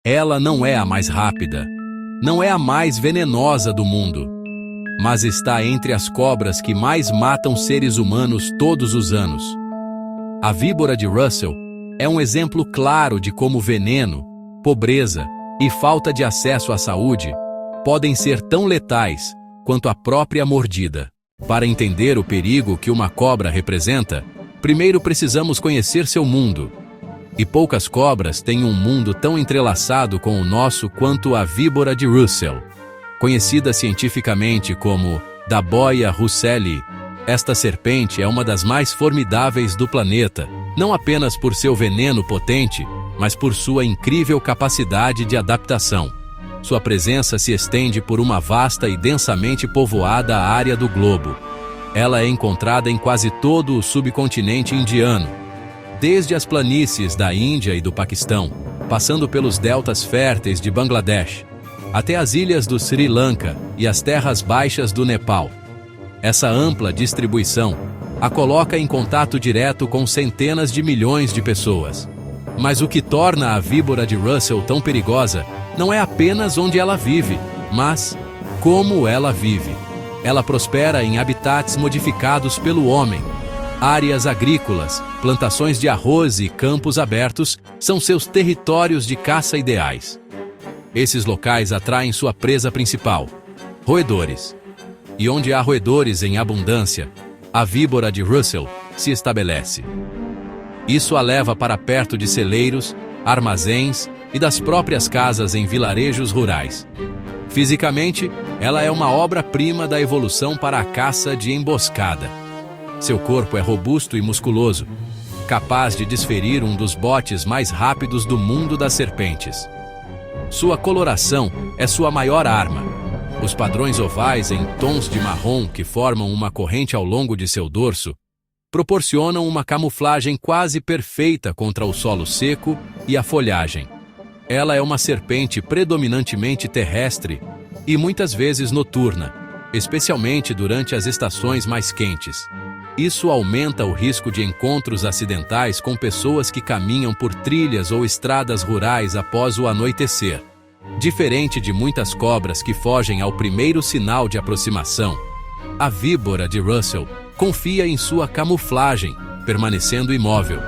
Ela não é a mais rápida, não é a mais venenosa do mundo, mas está entre as cobras que mais matam seres humanos todos os anos. A víbora de Russell é um exemplo claro de como veneno, pobreza e falta de acesso à saúde podem ser tão letais quanto a própria mordida. Para entender o perigo que uma cobra representa, primeiro precisamos conhecer seu mundo. E poucas cobras têm um mundo tão entrelaçado com o nosso quanto a víbora de Russell. Conhecida cientificamente como Daboia russelli, esta serpente é uma das mais formidáveis do planeta, não apenas por seu veneno potente, mas por sua incrível capacidade de adaptação. Sua presença se estende por uma vasta e densamente povoada área do globo. Ela é encontrada em quase todo o subcontinente indiano, desde as planícies da Índia e do Paquistão, passando pelos deltas férteis de Bangladesh, até as ilhas do Sri Lanka e as terras baixas do Nepal. Essa ampla distribuição a coloca em contato direto com centenas de milhões de pessoas. Mas o que torna a víbora de Russell tão perigosa não é apenas onde ela vive, mas como ela vive. Ela prospera em habitats modificados pelo homem. Áreas agrícolas, plantações de arroz e campos abertos são seus territórios de caça ideais. Esses locais atraem sua presa principal, roedores. E onde há roedores em abundância, a víbora de Russell se estabelece. Isso a leva para perto de celeiros, armazéns e das próprias casas em vilarejos rurais. Fisicamente, ela é uma obra-prima da evolução para a caça de emboscada. Seu corpo é robusto e musculoso, capaz de desferir um dos botes mais rápidos do mundo das serpentes. Sua coloração é sua maior arma. Os padrões ovais em tons de marrom que formam uma corrente ao longo de seu dorso proporcionam uma camuflagem quase perfeita contra o solo seco e a folhagem. Ela é uma serpente predominantemente terrestre e muitas vezes noturna, especialmente durante as estações mais quentes. Isso aumenta o risco de encontros acidentais com pessoas que caminham por trilhas ou estradas rurais após o anoitecer. Diferente de muitas cobras que fogem ao primeiro sinal de aproximação, a víbora de Russell confia em sua camuflagem, permanecendo imóvel.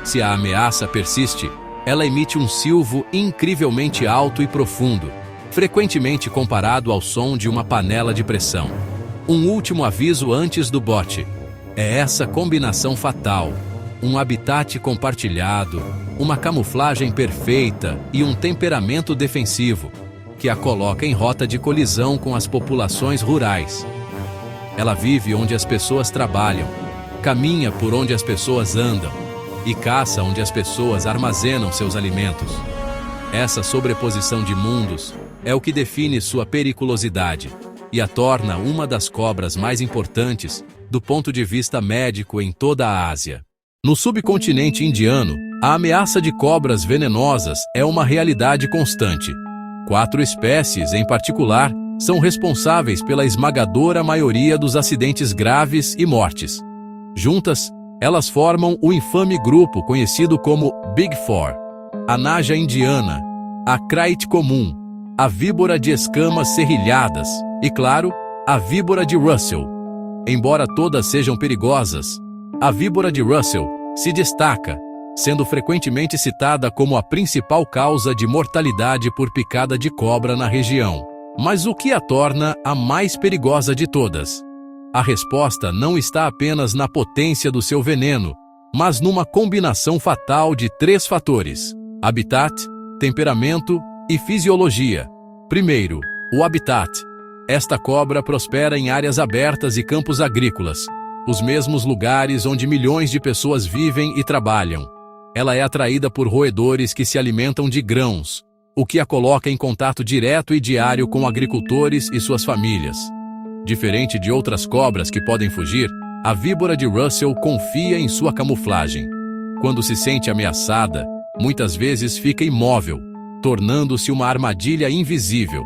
Se a ameaça persiste, ela emite um silvo incrivelmente alto e profundo, frequentemente comparado ao som de uma panela de pressão. Um último aviso antes do bote. É essa combinação fatal, um habitat compartilhado, uma camuflagem perfeita e um temperamento defensivo, que a coloca em rota de colisão com as populações rurais. Ela vive onde as pessoas trabalham, caminha por onde as pessoas andam e caça onde as pessoas armazenam seus alimentos. Essa sobreposição de mundos é o que define sua periculosidade e a torna uma das cobras mais importantes do ponto de vista médico em toda a Ásia. No subcontinente indiano, a ameaça de cobras venenosas é uma realidade constante. 4 espécies, em particular, são responsáveis pela esmagadora maioria dos acidentes graves e mortes. Juntas, elas formam o infame grupo conhecido como Big Four: a naja indiana, a craite comum, a víbora de escamas serrilhadas e, claro, a víbora de Russell. Embora todas sejam perigosas, a víbora de Russell se destaca, sendo frequentemente citada como a principal causa de mortalidade por picada de cobra na região. Mas o que a torna a mais perigosa de todas? A resposta não está apenas na potência do seu veneno, mas numa combinação fatal de 3 fatores: habitat, temperamento e fisiologia. Primeiro, o habitat. Esta cobra prospera em áreas abertas e campos agrícolas, os mesmos lugares onde milhões de pessoas vivem e trabalham. Ela é atraída por roedores que se alimentam de grãos, o que a coloca em contato direto e diário com agricultores e suas famílias. Diferente de outras cobras que podem fugir, a víbora de Russell confia em sua camuflagem. Quando se sente ameaçada, muitas vezes fica imóvel, tornando-se uma armadilha invisível.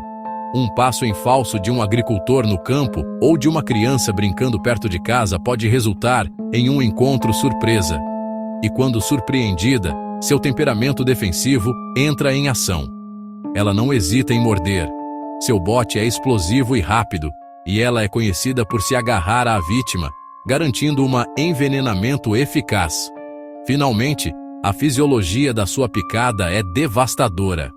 Um passo em falso de um agricultor no campo ou de uma criança brincando perto de casa pode resultar em um encontro surpresa. E quando surpreendida, seu temperamento defensivo entra em ação. Ela não hesita em morder. Seu bote é explosivo e rápido, e ela é conhecida por se agarrar à vítima, garantindo um envenenamento eficaz. Finalmente, a fisiologia da sua picada é devastadora.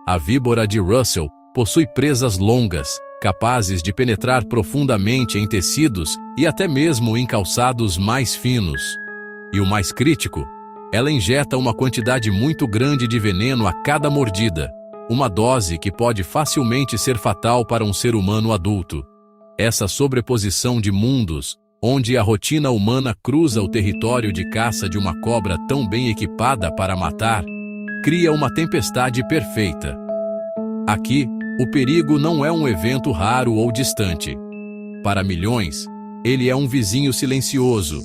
A víbora de Russell possui presas longas, capazes de penetrar profundamente em tecidos e até mesmo em calçados mais finos. E o mais crítico, ela injeta uma quantidade muito grande de veneno a cada mordida, uma dose que pode facilmente ser fatal para um ser humano adulto. Essa sobreposição de mundos, onde a rotina humana cruza o território de caça de uma cobra tão bem equipada para matar, cria uma tempestade perfeita. Aqui, o perigo não é um evento raro ou distante. Para milhões, ele é um vizinho silencioso,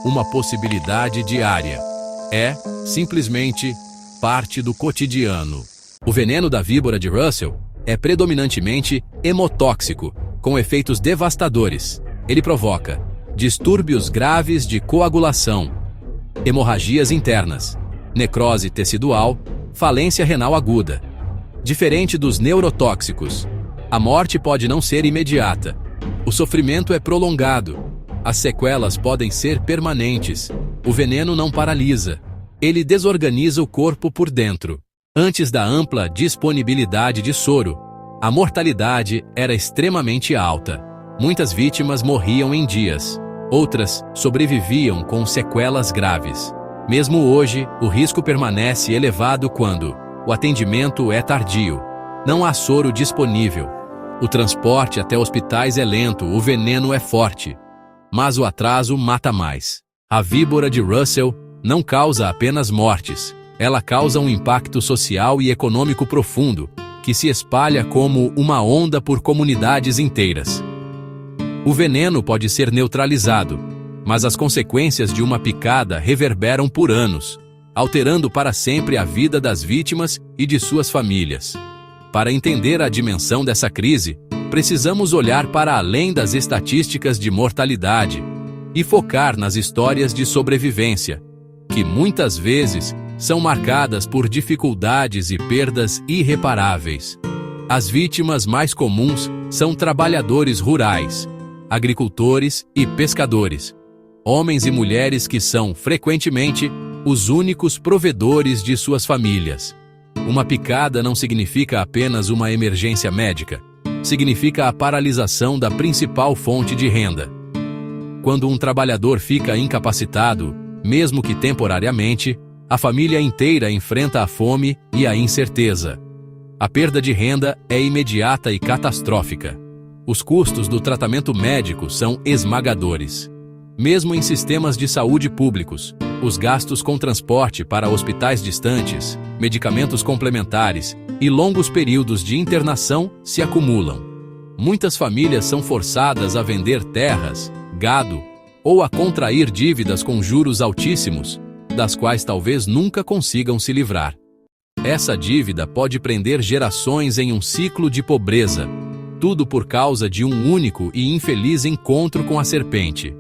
uma possibilidade diária. É, simplesmente, parte do cotidiano. O veneno da víbora de Russell é predominantemente hemotóxico, com efeitos devastadores. Ele provoca distúrbios graves de coagulação, hemorragias internas, necrose tecidual, falência renal aguda. Diferente dos neurotóxicos, a morte pode não ser imediata. O sofrimento é prolongado. As sequelas podem ser permanentes. O veneno não paralisa. Ele desorganiza o corpo por dentro. Antes da ampla disponibilidade de soro, a mortalidade era extremamente alta. Muitas vítimas morriam em dias. Outras sobreviviam com sequelas graves. Mesmo hoje, o risco permanece elevado quando o atendimento é tardio. Não há soro disponível. O transporte até hospitais é lento, o veneno é forte. Mas o atraso mata mais. A víbora de Russell não causa apenas mortes. Ela causa um impacto social e econômico profundo, que se espalha como uma onda por comunidades inteiras. O veneno pode ser neutralizado, mas as consequências de uma picada reverberam por anos, alterando para sempre a vida das vítimas e de suas famílias. Para entender a dimensão dessa crise, precisamos olhar para além das estatísticas de mortalidade e focar nas histórias de sobrevivência, que muitas vezes são marcadas por dificuldades e perdas irreparáveis. As vítimas mais comuns são trabalhadores rurais, agricultores e pescadores, homens e mulheres que são, frequentemente, os únicos provedores de suas famílias. Uma picada não significa apenas uma emergência médica, significa a paralisação da principal fonte de renda. Quando um trabalhador fica incapacitado, mesmo que temporariamente, a família inteira enfrenta a fome e a incerteza. A perda de renda é imediata e catastrófica. Os custos do tratamento médico são esmagadores. Mesmo em sistemas de saúde públicos, os gastos com transporte para hospitais distantes, medicamentos complementares e longos períodos de internação se acumulam. Muitas famílias são forçadas a vender terras, gado ou a contrair dívidas com juros altíssimos, das quais talvez nunca consigam se livrar. Essa dívida pode prender gerações em um ciclo de pobreza, tudo por causa de um único e infeliz encontro com a serpente.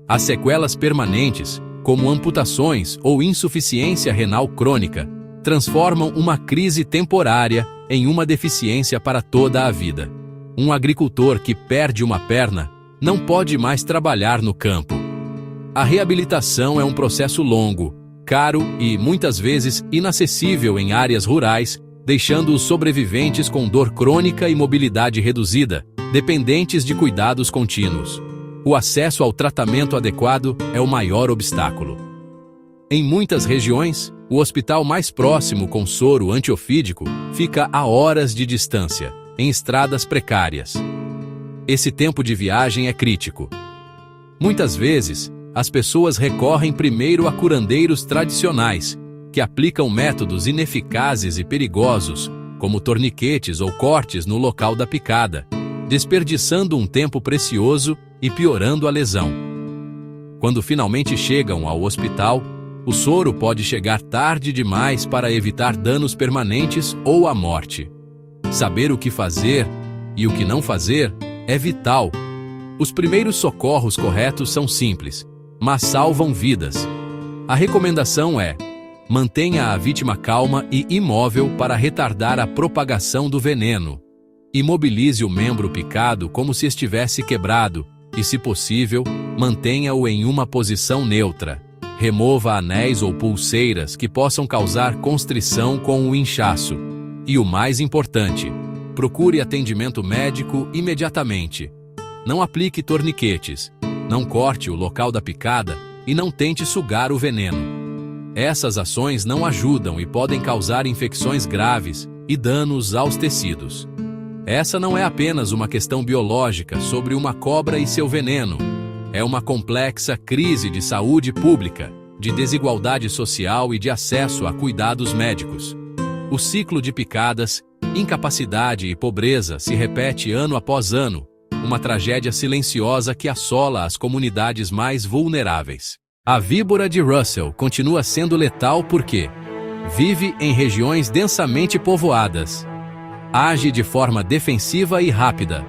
As sequelas permanentes, como amputações ou insuficiência renal crônica, transformam uma crise temporária em uma deficiência para toda a vida. Um agricultor que perde uma perna não pode mais trabalhar no campo. A reabilitação é um processo longo, caro e, muitas vezes, inacessível em áreas rurais, deixando os sobreviventes com dor crônica e mobilidade reduzida, dependentes de cuidados contínuos. O acesso ao tratamento adequado é o maior obstáculo. Em muitas regiões, o hospital mais próximo com soro antiofídico fica a horas de distância, em estradas precárias. Esse tempo de viagem é crítico. Muitas vezes, as pessoas recorrem primeiro a curandeiros tradicionais, que aplicam métodos ineficazes e perigosos, como torniquetes ou cortes no local da picada, desperdiçando um tempo precioso e piorando a lesão. Quando finalmente chegam ao hospital, o soro pode chegar tarde demais para evitar danos permanentes ou a morte. Saber o que fazer e o que não fazer é vital. Os primeiros socorros corretos são simples, mas salvam vidas. A recomendação é: Mantenha a vítima calma e imóvel para retardar a propagação do veneno. Imobilize o membro picado como se estivesse quebrado e, se possível, mantenha-o em uma posição neutra. Remova anéis ou pulseiras que possam causar constrição com o inchaço. E o mais importante, procure atendimento médico imediatamente. Não aplique torniquetes, não corte o local da picada e não tente sugar o veneno. Essas ações não ajudam e podem causar infecções graves e danos aos tecidos. Essa não é apenas uma questão biológica sobre uma cobra e seu veneno. É uma complexa crise de saúde pública, de desigualdade social e de acesso a cuidados médicos. O ciclo de picadas, incapacidade e pobreza se repete ano após ano, uma tragédia silenciosa que assola as comunidades mais vulneráveis. A víbora de Russell continua sendo letal porque vive em regiões densamente povoadas. Age de forma defensiva e rápida.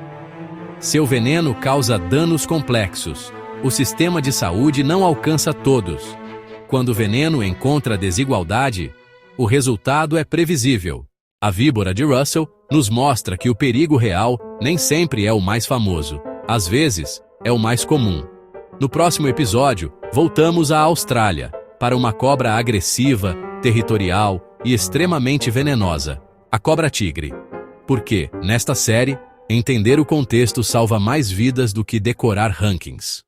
Seu veneno causa danos complexos. O sistema de saúde não alcança todos. Quando o veneno encontra desigualdade, o resultado é previsível. A víbora de Russell nos mostra que o perigo real nem sempre é o mais famoso. Às vezes, é o mais comum. No próximo episódio, voltamos à Austrália, para uma cobra agressiva, territorial e extremamente venenosa, a cobra-tigre. Porque, nesta série, entender o contexto salva mais vidas do que decorar rankings.